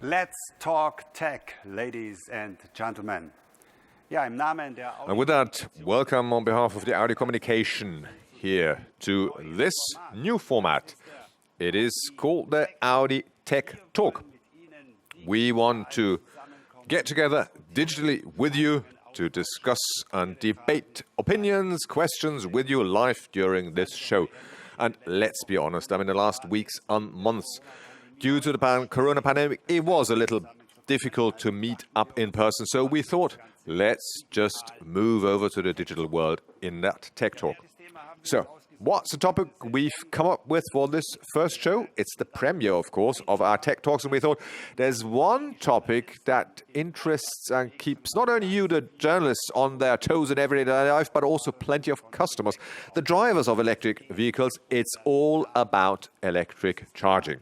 Let's talk tech, ladies and gentlemen. And with that, welcome on behalf of the Audi Communication here to this new format. It is called the Audi Tech Talk. We want to get together digitally with you to discuss and debate opinions, questions with you live during this show. And let's be honest, the last weeks and months, due to the corona pandemic, it was a little difficult to meet up in person. So we thought, let's just move over to the digital world in that Tech Talk. So, what's the topic we've come up with for this first show? It's the premiere, of course, of our Tech Talks. And we thought there's one topic that interests and keeps not only you, the journalists, on their toes in everyday life, but also plenty of customers, the drivers of electric vehicles. It's all about electric charging.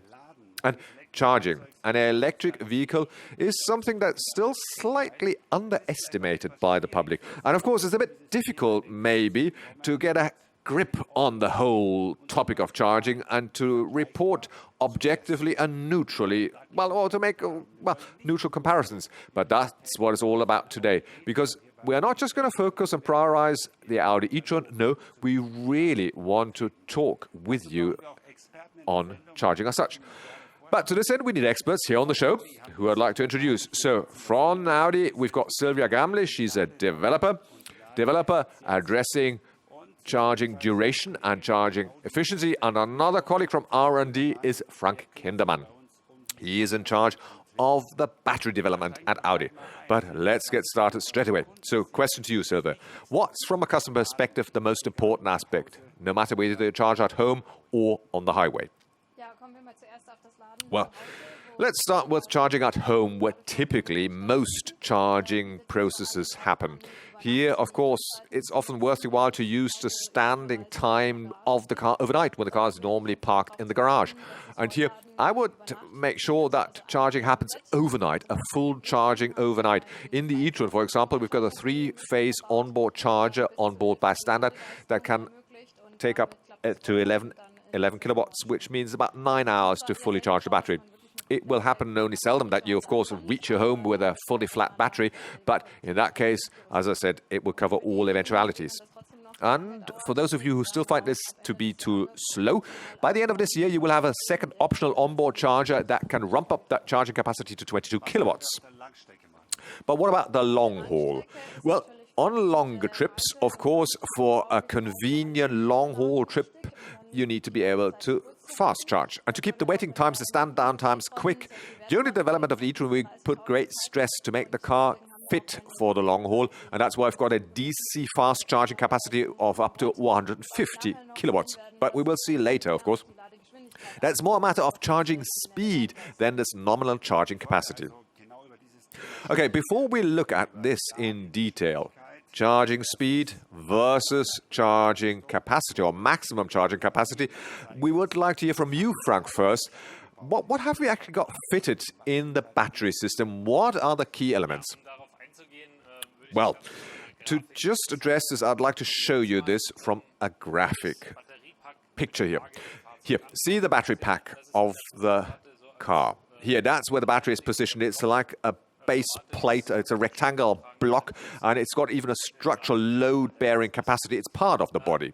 And charging an electric vehicle is something that's still slightly underestimated by the public. And of course, it's a bit difficult maybe to get a grip on the whole topic of charging and to report objectively and neutrally, or to make neutral comparisons. But that's what it's all about today, because we're not just going to focus and prioritize the Audi e-tron. No, we really want to talk with you on charging as such. But to this end, we need experts here on the show who I'd like to introduce. So from Audi, we've got Silvia Gamli. She's a developer addressing charging duration and charging efficiency. And another colleague from R&D is Frank Kindermann. He is in charge of the battery development at Audi. But let's get started straight away. So question to you, Silvia. What's, from a customer perspective, the most important aspect, no matter whether they charge at home or on the highway? Well, let's start with charging at home, where typically most charging processes happen. Here, of course, it's often worth your while to use the standing time of the car overnight when the car is normally parked in the garage. And here, I would make sure that charging happens overnight, a full charging overnight. In the e-tron, for example, we've got a 3-phase onboard charger on board by standard that can take up to 11 kilowatts, which means about 9 hours to fully charge the battery. It will happen only seldom that you, of course, reach your home with a fully flat battery, but in that case, as I said, it will cover all eventualities. And for those of you who still find this to be too slow, by the end of this year, you will have a second optional onboard charger that can ramp up that charging capacity to 22 kilowatts. But what about the long haul? Well, on longer trips, of course, for a convenient long-haul trip, you need to be able to fast charge. And to keep the waiting times, the stand-down times quick, during the development of the e-tron, we put great stress to make the car fit for the long haul. And that's why I've got a DC fast charging capacity of up to 150 kilowatts. But we will see later, of course. That's more a matter of charging speed than this nominal charging capacity. Okay, before we look at this in detail, charging speed versus charging capacity or maximum charging capacity, we would like to hear from you, Frank, first. What have we actually got fitted in the battery system? What are the key elements? Well, to just address this, I'd like to show you this from a graphic picture here. Here, see the battery pack of the car. Here, that's where the battery is positioned. It's like a base plate, it's a rectangular block, and it's got even a structural load-bearing capacity. It's part of the body.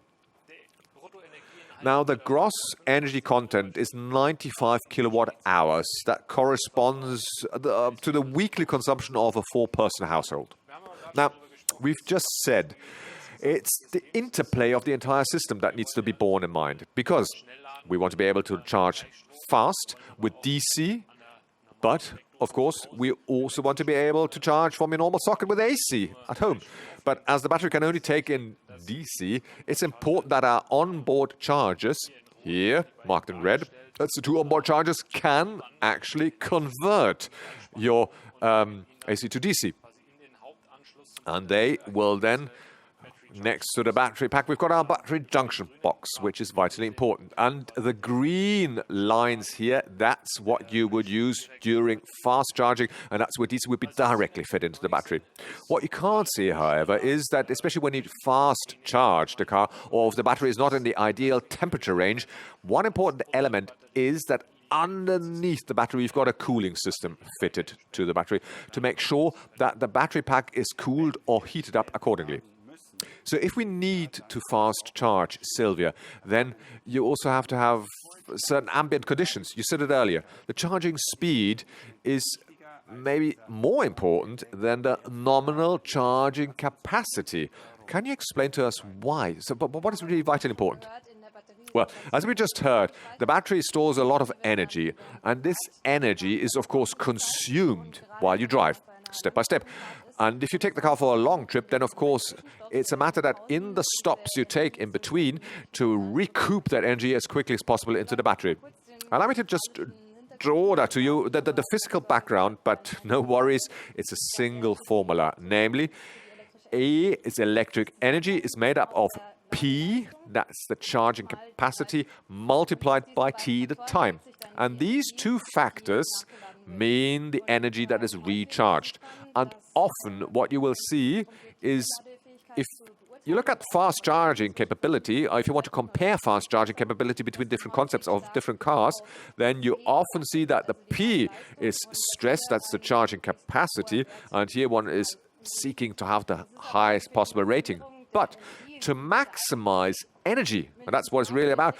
Now, the gross energy content is 95 kilowatt hours. That corresponds to the weekly consumption of a 4-person household. Now, we've just said it's the interplay of the entire system that needs to be borne in mind, because we want to be able to charge fast with DC, but of course, we also want to be able to charge from a normal socket with AC at home. But as the battery can only take in DC, it's important that our onboard chargers, here, marked in red, that's the 2 onboard chargers, can actually convert your AC to DC. And they will then, next to the battery pack, we've got our battery junction box, which is vitally important. And the green lines here, that's what you would use during fast charging, and that's where DC would be directly fed into the battery. What you can't see, however, is that especially when you fast charge the car, or if the battery is not in the ideal temperature range, one important element is that underneath the battery, we've got a cooling system fitted to the battery to make sure that the battery pack is cooled or heated up accordingly. So if we need to fast charge, Sylvia, then you also have to have certain ambient conditions. You said it earlier. The charging speed is maybe more important than the nominal charging capacity. Can you explain to us why? But what is really vitally important? Well, as we just heard, the battery stores a lot of energy, and this energy is, of course, consumed while you drive, step by step. And if you take the car for a long trip, then, of course, it's a matter that in the stops you take in between to recoup that energy as quickly as possible into the battery. Allow me to just draw that to you, the physical background, but no worries, it's a single formula. Namely, E is electric energy, is made up of P, that's the charging capacity, multiplied by T, the time. And these two factors mean the energy that is recharged. And often what you will see is if you look at fast charging capability, or if you want to compare fast charging capability between different concepts of different cars, then you often see that the P is stressed, that's the charging capacity, and here one is seeking to have the highest possible rating. But to maximize energy, and that's what it's really about,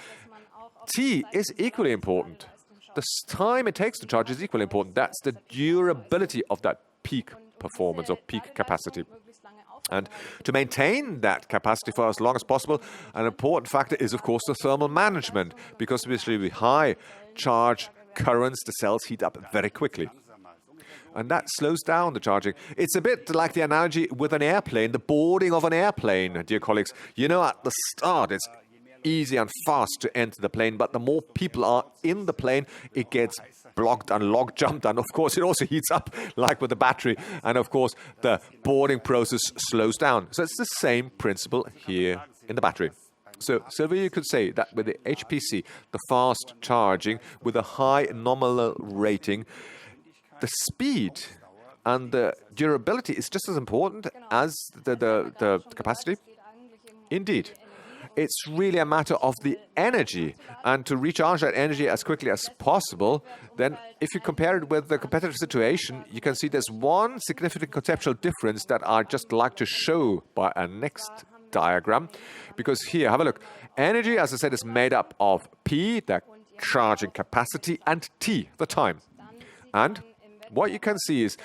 T is equally important. The time it takes to charge is equally important. That's the durability of that peak performance or peak capacity. And to maintain that capacity for as long as possible, an important factor is, of course, the thermal management, because obviously with high charge currents, the cells heat up very quickly. And that slows down the charging. It's a bit like the analogy with an airplane, the boarding of an airplane, dear colleagues. You know, at the start, it's easy and fast to enter the plane, but the more people are in the plane, it gets blocked and log jumped, and of course it also heats up like with the battery, and of course the boarding process slows down. So it's the same principle here in the battery. So Sylvia, you could say that with the HPC, the fast charging with a high nominal rating, the speed and the durability is just as important as the capacity. Indeed. It's really a matter of the energy, and to recharge that energy as quickly as possible, then if you compare it with the competitive situation, you can see there's one significant conceptual difference that I'd just like to show by a next diagram. Because here, have a look. Energy, as I said, is made up of P, the charging capacity, and T, the time. And what you can see is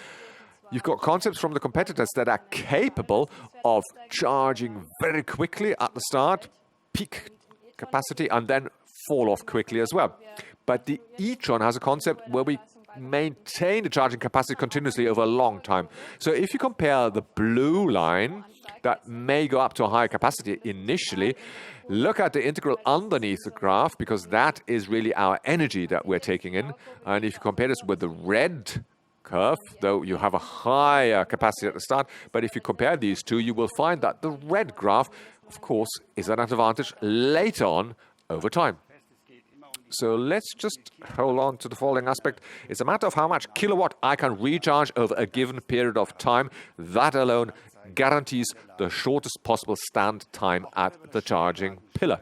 you've got concepts from the competitors that are capable of charging very quickly at the start, peak capacity, and then fall off quickly as well. But the e-tron has a concept where we maintain the charging capacity continuously over a long time. So if you compare the blue line, that may go up to a higher capacity initially, look at the integral underneath the graph, because that is really our energy that we're taking in. And if you compare this with the red curve, though you have a higher capacity at the start, but if you compare these two, you will find that the red graph, of course, is an advantage later on over time. So let's just hold on to the following aspect. It's a matter of how much kilowatt I can recharge over a given period of time. That alone guarantees the shortest possible stand time at the charging pillar.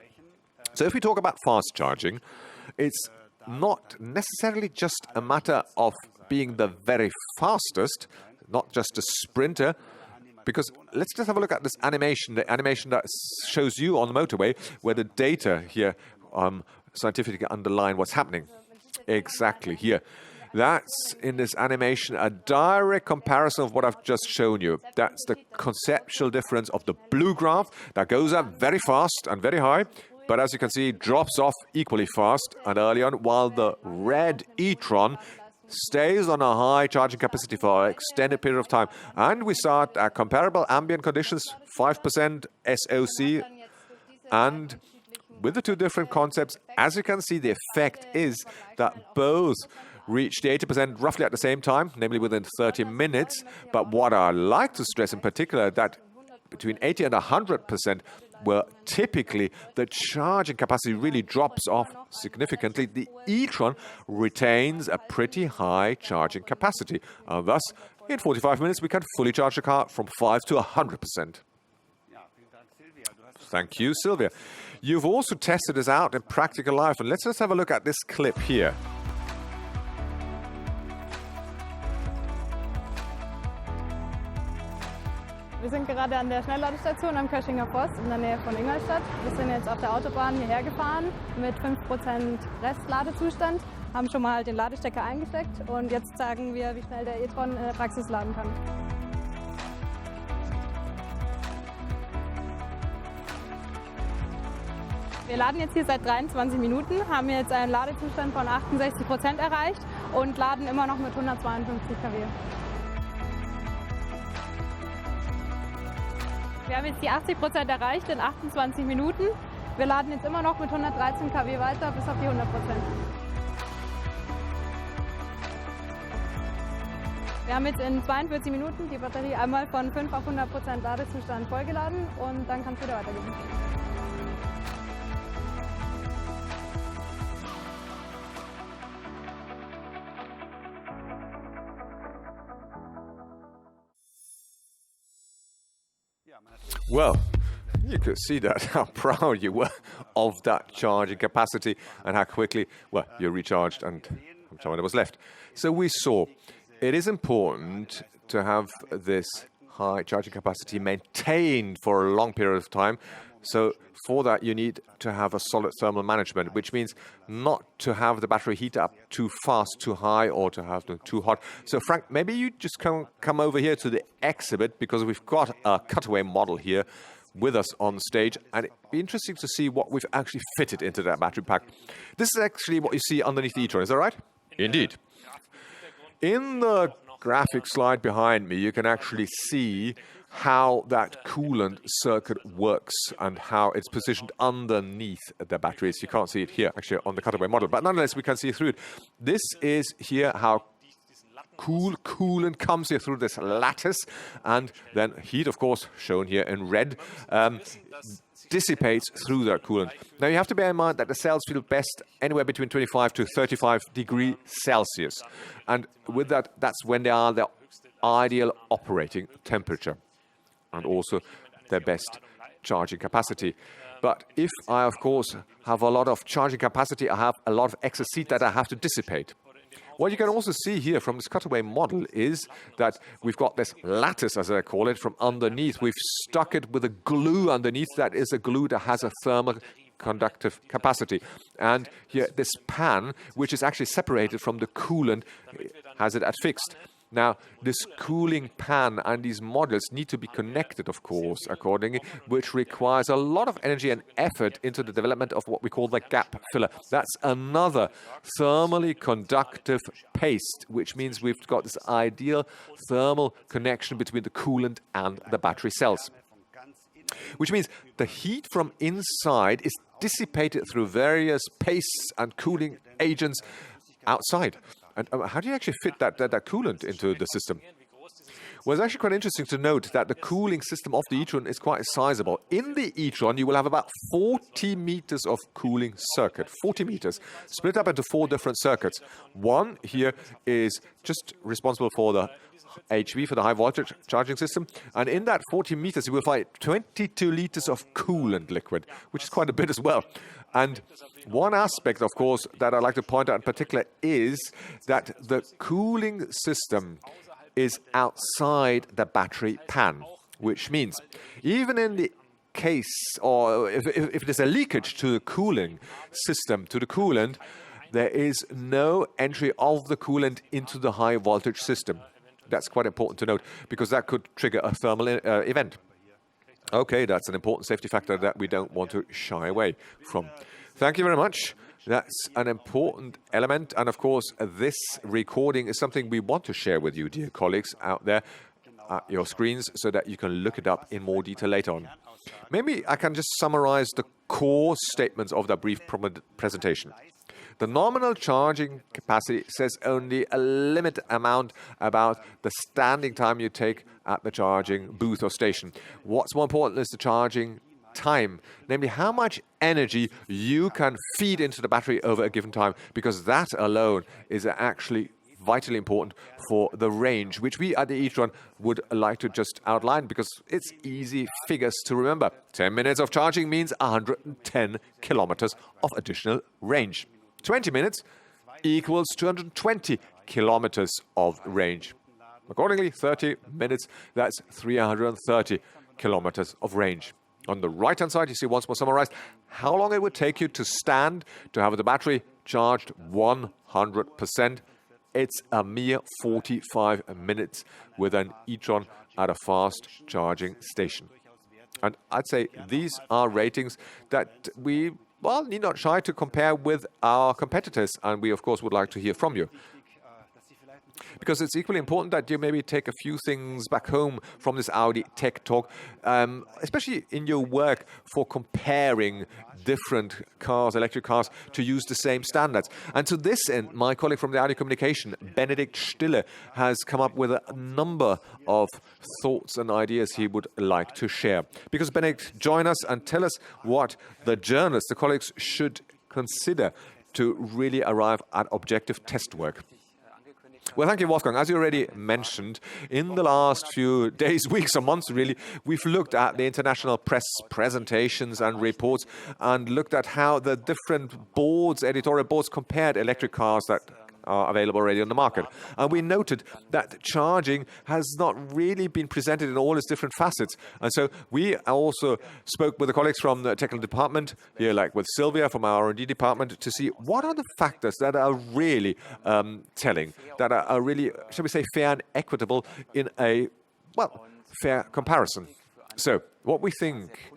So if we talk about fast charging, it's not necessarily just a matter of being the very fastest, not just a sprinter, because let's just have a look at this animation, the animation that shows you on the motorway, where the data here scientifically underline what's happening. Exactly here. That's, in this animation, a direct comparison of what I've just shown you. That's the conceptual difference of the blue graph that goes up very fast and very high, but as you can see, drops off equally fast and early on, while the red e-tron stays on a high charging capacity for an extended period of time. And we start at comparable ambient conditions, 5% SOC, and with the two different concepts, as you can see, the effect is that both reach the 80% roughly at the same time, namely within 30 minutes. But what I like to stress in particular, that between 80 and 100%, where typically the charging capacity really drops off significantly, the e-tron retains a pretty high charging capacity. And thus, in 45 minutes, we can fully charge the car from 5 to 100%. Thank you, Sylvia. You've also tested this out in practical life, and let's just have a look at this clip here. Wir sind gerade an der Schnellladestation am Köschinger Forst in der Nähe von Ingolstadt. Wir sind jetzt auf der Autobahn hierher gefahren mit 5% Restladezustand, haben schon mal den Ladestecker eingesteckt und jetzt zeigen wir, wie schnell der e-tron in der Praxis laden kann. Wir laden jetzt hier seit 23 Minuten, haben jetzt einen Ladezustand von 68% erreicht und laden immer noch mit 152 kW. Wir haben jetzt die 80% erreicht in 28 Minuten. Wir laden jetzt immer noch mit 113 kW weiter bis auf die 100%. Wir haben jetzt in 42 Minuten die Batterie einmal von 5 auf 100% Ladezustand vollgeladen und dann kann es wieder weitergehen. Well, you could see that, how proud you were of that charging capacity and how quickly, well, you recharged and how much was left. So we saw it is important to have this high charging capacity maintained for a long period of time. So for that, you need to have a solid thermal management, which means not to have the battery heat up too fast, too high, or to have them too hot. So Frank, maybe you just come over here to the exhibit, because we've got a cutaway model here with us on stage, and it'd be interesting to see what we've actually fitted into that battery pack. This is actually what you see underneath the e-tron, is that right? Indeed. In the graphic slide behind me, you can actually see how that coolant circuit works and how it's positioned underneath the batteries. You can't see it here, actually, on the cutaway model, but nonetheless, we can see through it. This is here how coolant comes here through this lattice, and then heat, of course, shown here in red, dissipates through that coolant. Now, you have to bear in mind that the cells feel best anywhere between 25 to 35 degrees Celsius. And with that, that's when they are their ideal operating temperature and also their best charging capacity. But if I, of course, have a lot of charging capacity, I have a lot of excess heat that I have to dissipate. What you can also see here from this cutaway model is that we've got this lattice, as I call it, from underneath. We've stuck it with a glue underneath. That is a glue that has a thermal conductive capacity. And here, this pan, which is actually separated from the coolant, has it fixed. Now, this cooling pan and these modules need to be connected, of course, accordingly, which requires a lot of energy and effort into the development of what we call the gap filler. That's another thermally conductive paste, which means we've got this ideal thermal connection between the coolant and the battery cells. Which means the heat from inside is dissipated through various pastes and cooling agents outside. And how do you actually fit that coolant into the system? Well, it's actually quite interesting to note that the cooling system of the e-tron is quite sizable. In the e-tron, you will have about 40 meters of cooling circuit, 40 meters, split up into 4 different circuits. One here is just responsible for the HV, for the high voltage charging system. And in that 40 meters, you will find 22 liters of coolant liquid, which is quite a bit as well. And one aspect, of course, that I'd like to point out in particular is that the cooling system is outside the battery pan, which means even in the case, or if there's a leakage to the cooling system, to the coolant, there is no entry of the coolant into the high voltage system. That's quite important to note, because that could trigger a thermal event. Okay, that's an important safety factor that we don't want to shy away from. Thank you very much. That's an important element. And of course, this recording is something we want to share with you, dear colleagues out there at your screens, so that you can look it up in more detail later on. Maybe I can just summarize the core statements of that brief presentation. The nominal charging capacity says only a limited amount about the standing time you take at the charging booth or station. What's more important is the charging time, namely how much energy you can feed into the battery over a given time, because that alone is actually vitally important for the range, which we at the e-tron would like to just outline, because it's easy figures to remember. 10 minutes of charging means 110 kilometers of additional range. 20 minutes equals 220 kilometers of range. Accordingly, 30 minutes, that's 330 kilometers of range. On the right-hand side, you see once more summarized how long it would take you to stand to have the battery charged 100%. It's a mere 45 minutes with an e-tron at a fast charging station. And I'd say these are ratings that we, need not shy to compare with our competitors. And we, of course, would like to hear from you. Because it's equally important that you maybe take a few things back home from this Audi Tech Talk, especially in your work for comparing different cars, electric cars, to use the same standards. And to this end, my colleague from the Audi Communication, Benedikt Stille, has come up with a number of thoughts and ideas he would like to share. Because Benedikt, join us and tell us what the journalists, the colleagues, should consider to really arrive at objective test work. Well, thank you, Wolfgang. As you already mentioned, in the last few days, weeks, or months, really, we've looked at the international press presentations and reports and looked at how the different boards, editorial boards, compared electric cars that are available already on the market. And we noted that charging has not really been presented in all its different facets. And so we also spoke with the colleagues from the technical department, here like with Sylvia from our R&D department, to see what are the factors that are really telling, that are really, shall we say, fair and equitable in a, fair comparison. So what we think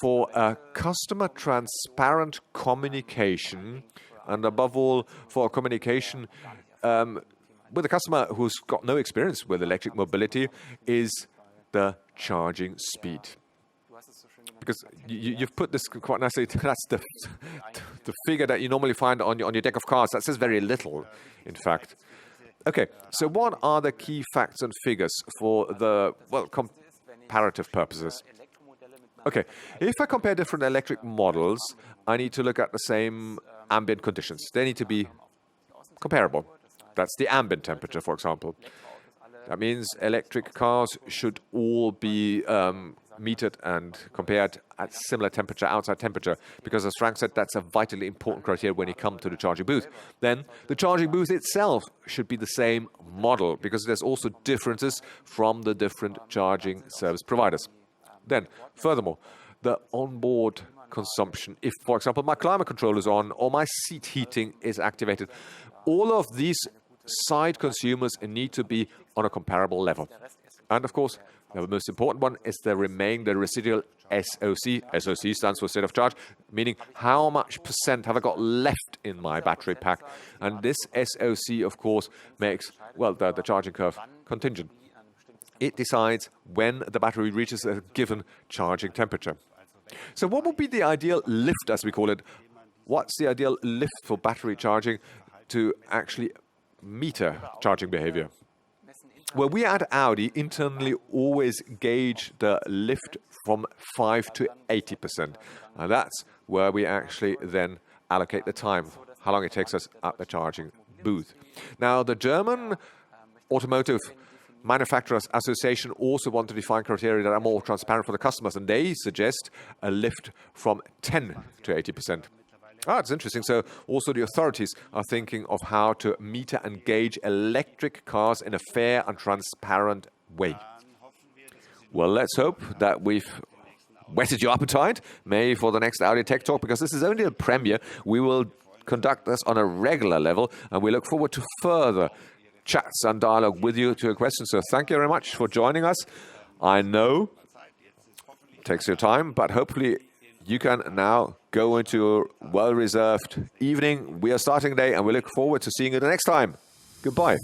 for a customer transparent communication, and above all, for communication with a customer who's got no experience with electric mobility, is the charging speed. Because you've put this quite nicely, that's the figure that you normally find on your deck of cards. That says very little, in fact. Okay, so what are the key facts and figures for the, comparative purposes? Okay, if I compare different electric models, I need to look at the same ambient conditions. They need to be comparable. That's the ambient temperature, for example. That means electric cars should all be metered and compared at similar temperature, outside temperature, because as Frank said, that's a vitally important criteria when you come to the charging booth. Then the charging booth itself should be the same model, because there's also differences from the different charging service providers. Then, furthermore, the onboard consumption, if, for example, my climate control is on or my seat heating is activated, all of these side consumers need to be on a comparable level. And, of course, the most important one is the residual SOC. SOC stands for state of charge, meaning how much percent have I got left in my battery pack. And this SOC, of course, makes, the charging curve contingent. It decides when the battery reaches a given charging temperature. So what would be the ideal lift, as we call it? What's the ideal lift for battery charging to actually meter charging behavior? Well, we at Audi internally always gauge the lift from 5 to 80%. And that's where we actually then allocate the time, how long it takes us at the charging booth. Now, the German Automotive Manufacturers Association also want to define criteria that are more transparent for the customers, and they suggest a lift from 10 to 80%. It's interesting. So also the authorities are thinking of how to meter and gauge electric cars in a fair and transparent way. Well, let's hope that we've whetted your appetite, maybe for the next Audi Tech Talk, because this is only a premiere. We will conduct this on a regular level, and we look forward to further chats and dialogue with you to your questions. So thank you very much for joining us. I know it takes your time, but hopefully you can now go into your well-reserved evening. We are starting today, and we look forward to seeing you the next time. Goodbye.